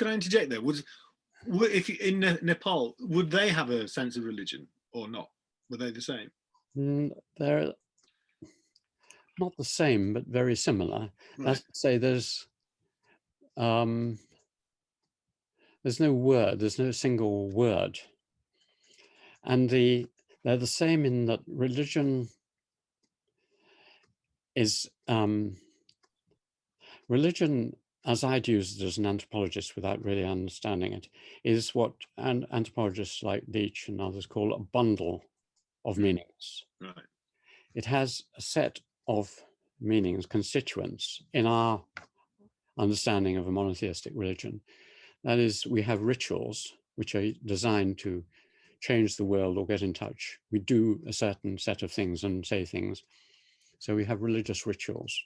could I interject there? If you, in Nepal, would they have a sense of religion or not? Were they the same? They're not the same, but very similar. Right. That's to say, there's no word, there's no single word. And they're the same in that religion is, religion, as I'd use it as an anthropologist without really understanding it, is what anthropologists like Leach and others call a bundle of meanings. Right. It has a set of meanings, constituents, in our understanding of a monotheistic religion. That is, we have rituals which are designed to change the world or get in touch. We do a certain set of things and say things. So we have religious rituals.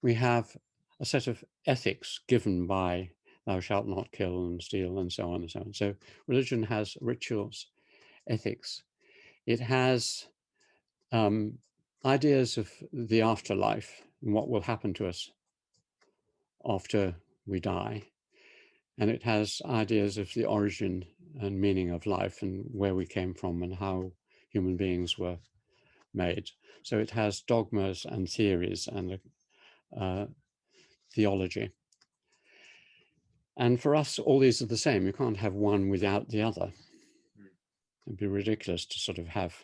We have a set of ethics given by thou shalt not kill and steal and so on and so on. So religion has rituals, ethics. It has ideas of the afterlife and what will happen to us after we die. And it has ideas of the origin and meaning of life and where we came from and how human beings were made. So it has dogmas and theories and theology. And for us, all these are the same. You can't have one without the other. It'd be ridiculous to sort of have.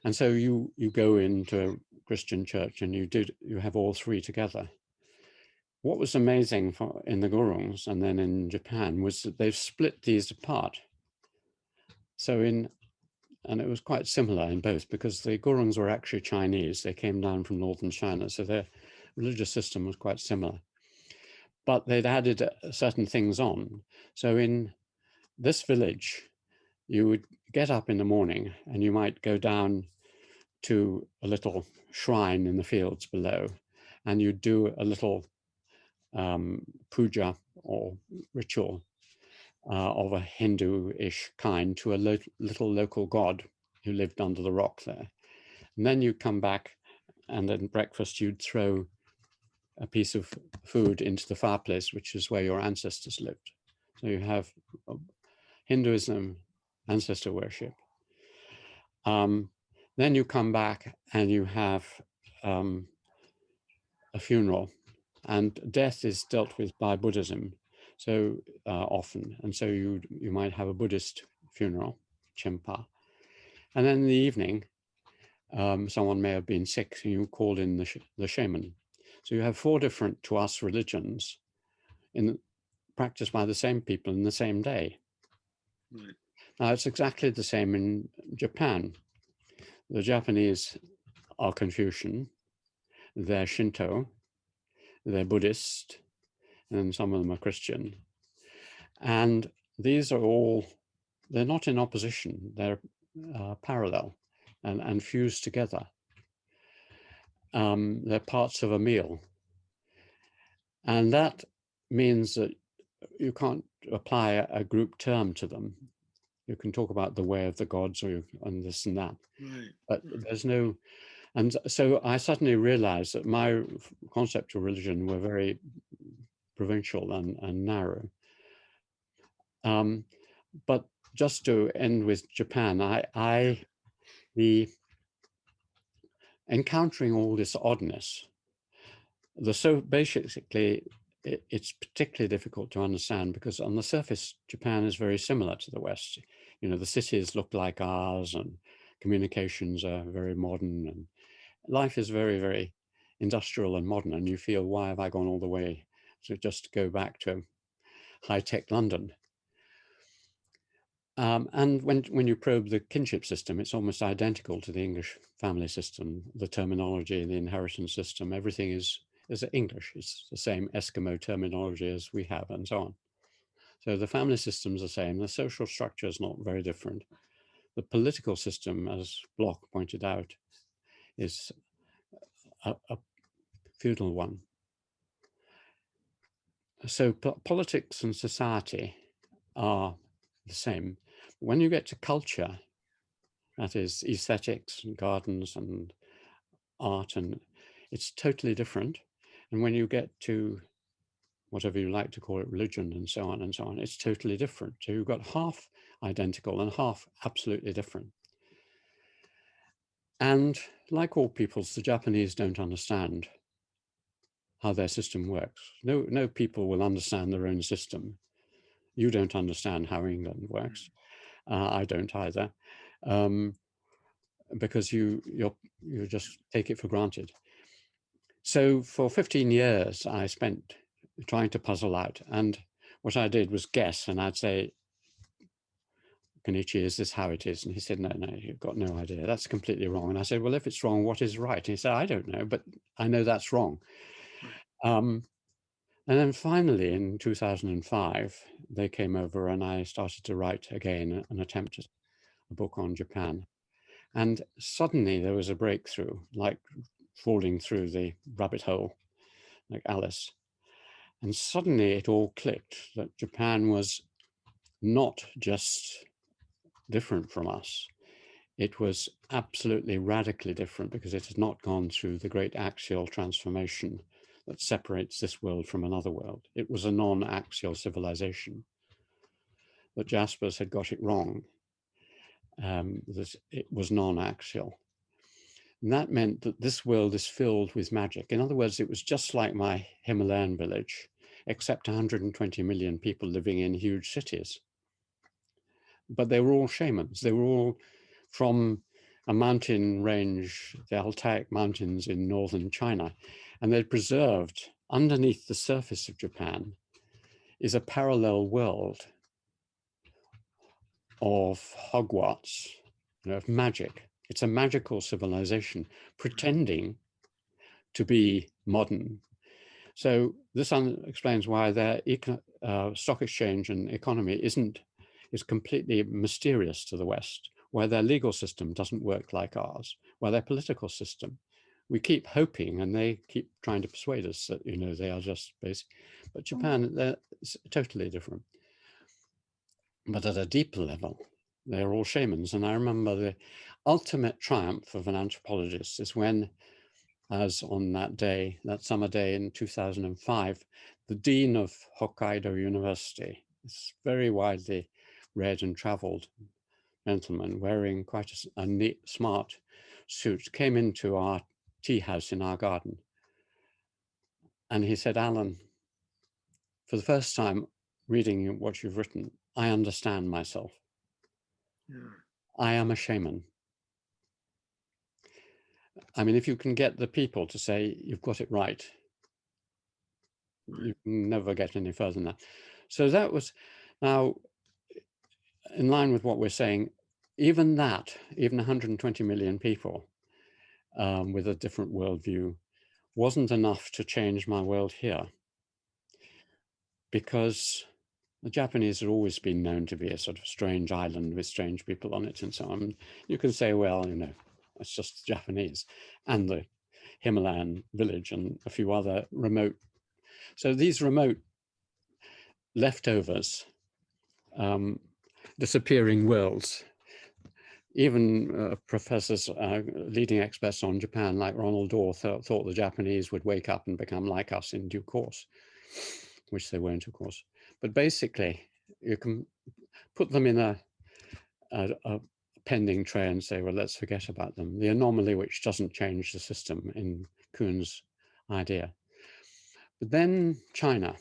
And so you go into a Christian church and you have all three together. What was amazing in the Gurungs and then in Japan was that they've split these apart. So and it was quite similar in both, because the Gurungs were actually Chinese. They came down from northern China, so their religious system was quite similar. But they'd added certain things on. So in this village, you would get up in the morning and you might go down to a little shrine in the fields below, and you'd do a little puja or ritual of a Hindu-ish kind to a little local god who lived under the rock there. And then you come back, and at breakfast you'd throw a piece of food into the fireplace, which is where your ancestors lived. So you have Hinduism, ancestor worship. Then you come back and you have a funeral, and death is dealt with by Buddhism so often. And so you might have a Buddhist funeral, Chempa. And then in the evening, someone may have been sick, and you called in the shaman. So you have four different, to us, religions practiced by the same people in the same day. Right. Now, it's exactly the same in Japan. The Japanese are Confucian, they're Shinto, they're Buddhist, and some of them are Christian. And these are all, they're not in opposition, they're parallel and fused together. They're parts of a meal. And that means that you can't apply a group term to them. You can talk about the way of the gods and this and that. Right. But there's no, and so I suddenly realized that my concept of religion were very provincial and narrow. But just to end with Japan, the encountering all this oddness, so basically it's particularly difficult to understand, because on the surface, Japan is very similar to the West. You know, the cities look like ours and communications are very modern and life is very, very industrial and modern. And you feel, why have I gone all the way to just go back to high-tech London? And when you probe the kinship system, it's almost identical to the English family system, the terminology, the inheritance system, everything is English. It's the same Eskimo terminology as we have, and so on. So the family system's the same. The social structure is not very different. The political system, as Bloch pointed out, is a feudal one. So politics and society are the same. When you get to culture, that is aesthetics and gardens and art, and it's totally different. And when you get to whatever you like to call it, religion and so on and so on. It's totally different. So you've got half identical and half absolutely different. And like all peoples, the Japanese don't understand how their system works. No people will understand their own system. You don't understand how England works. I don't either, because you just take it for granted. So for 15 years, I spent trying to puzzle out. And what I did was guess, and I'd say, Kenichi, is this how it is? And he said, no, you've got no idea. That's completely wrong. And I said, well, if it's wrong, what is right? And he said, I don't know, but I know that's wrong. And then finally, in 2005, they came over and I started to write again an attempt at a book on Japan. And suddenly there was a breakthrough, like falling through the rabbit hole, like Alice. And suddenly it all clicked that Japan was not just different from us. It was absolutely radically different because it had not gone through the great axial transformation that separates this world from another world. It was a non-axial civilization. But Jaspers had got it wrong. That it was non-axial. And that meant that this world is filled with magic. In other words, it was just like my Himalayan village, except 120 million people living in huge cities. But they were all shamans. They were all from a mountain range, the Altaic Mountains in northern China. And they'd preserved underneath the surface of Japan is a parallel world of Hogwarts, of magic. It's a magical civilization pretending to be modern. So this explains why their stock exchange and economy is completely mysterious to the West, why their legal system doesn't work like ours, why their political system. We keep hoping, and they keep trying to persuade us that, they are just basic. But Japan, they're totally different. But at a deeper level, they're all shamans. And I remember the ultimate triumph of an anthropologist is when, as on that day, that summer day in 2005, the dean of Hokkaido University, this very widely read and traveled gentleman wearing quite a neat, smart suit, came into our tea house in our garden. And he said, Alan, for the first time reading what you've written, I understand myself. Yeah. I am a shaman. I mean, if you can get the people to say, you've got it right, you can never get any further than that. So that was, now, in line with what we're saying, even 120 million people with a different worldview wasn't enough to change my world here. Because the Japanese had always been known to be a sort of strange island with strange people on it and so on. You can say, well, it's just the Japanese and the Himalayan village and a few other remote. So these remote leftovers, disappearing worlds, even professors, leading experts on Japan like Ronald Dorr thought the Japanese would wake up and become like us in due course, which they won't, of course. But basically, you can put them in a pending tray and say, well, let's forget about them. The anomaly which doesn't change the system in Kuhn's idea. But then China